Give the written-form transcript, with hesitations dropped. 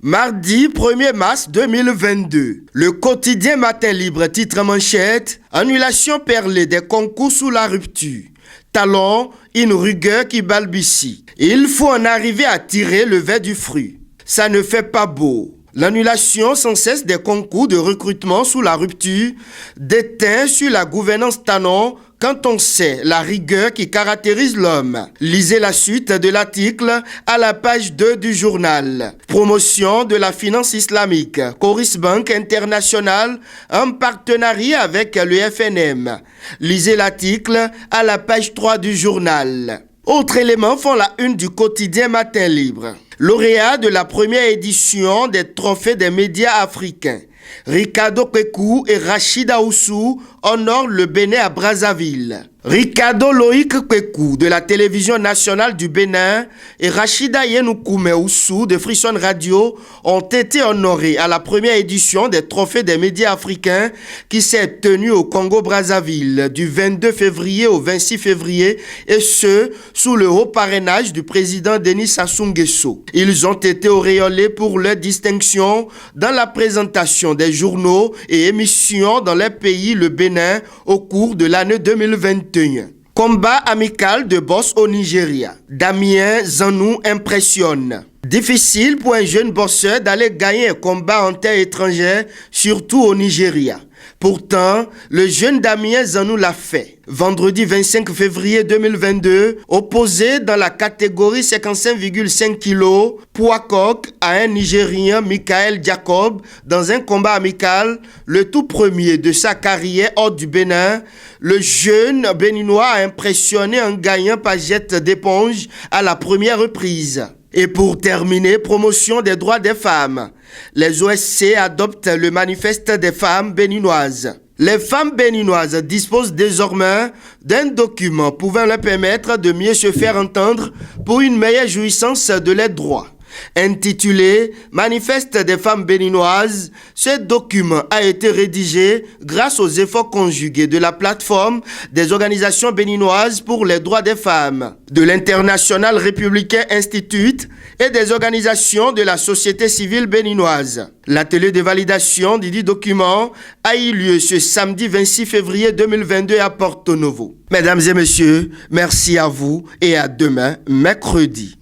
Mardi 1er mars 2022, le quotidien Matin Libre titre manchette « Annulation perlée des concours sous la rupture ». Talon, une rigueur qui balbutie. Il faut en arriver à tirer le verre du fruit. Ça ne fait pas beau. L'annulation sans cesse des concours de recrutement sous la rupture déteint sur la gouvernance Talon quand on sait la rigueur qui caractérise l'homme. Lisez la suite de l'article à la page 2 du journal. Promotion de la finance islamique. Coris Bank International en partenariat avec le FNM. Lisez l'article à la page 3 du journal. Autres éléments font la une du quotidien Matin Libre. Lauréat de la première édition des trophées des médias africains, Ricardo Kweku et Rachida Oussou honorent le Bénin à Brazzaville. Ricardo Loïc Kweku de la télévision nationale du Bénin et Rachida Yenoukoumé Oussou de Frisson Radio ont été honorés à la première édition des trophées des médias africains qui s'est tenue au Congo-Brazzaville du 22 février au 26 février et ce, sous le haut parrainage du président Denis Sassou Nguesso. Ils ont été auréolés pour leur distinction dans la présentation des journaux et émissions dans les pays le Bénin au cours de l'année 2021. Combat amical de boss au Nigeria. Damien Zanou impressionne. Difficile pour un jeune bosseur d'aller gagner un combat en terre étrangère, surtout au Nigeria. Pourtant, le jeune Damien Zanou l'a fait. Vendredi 25 février 2022, opposé dans la catégorie 55,5 kg, poids coq à un Nigérien Michael Jacob dans un combat amical, le tout premier de sa carrière hors du Bénin, le jeune béninois a impressionné en gagnant par jet d'éponge à la première reprise. Et pour terminer, promotion des droits des femmes. Les OSC adoptent le manifeste des femmes béninoises. Les femmes béninoises disposent désormais d'un document pouvant leur permettre de mieux se faire entendre pour une meilleure jouissance de leurs droits. Intitulé « Manifeste des femmes béninoises », ce document a été rédigé grâce aux efforts conjugués de la plateforme des organisations béninoises pour les droits des femmes, de l'International Républicain Institute et des organisations de la société civile béninoise. L'atelier de validation du document a eu lieu ce samedi 26 février 2022 à Porto Novo. Mesdames et messieurs, merci à vous et à demain, mercredi.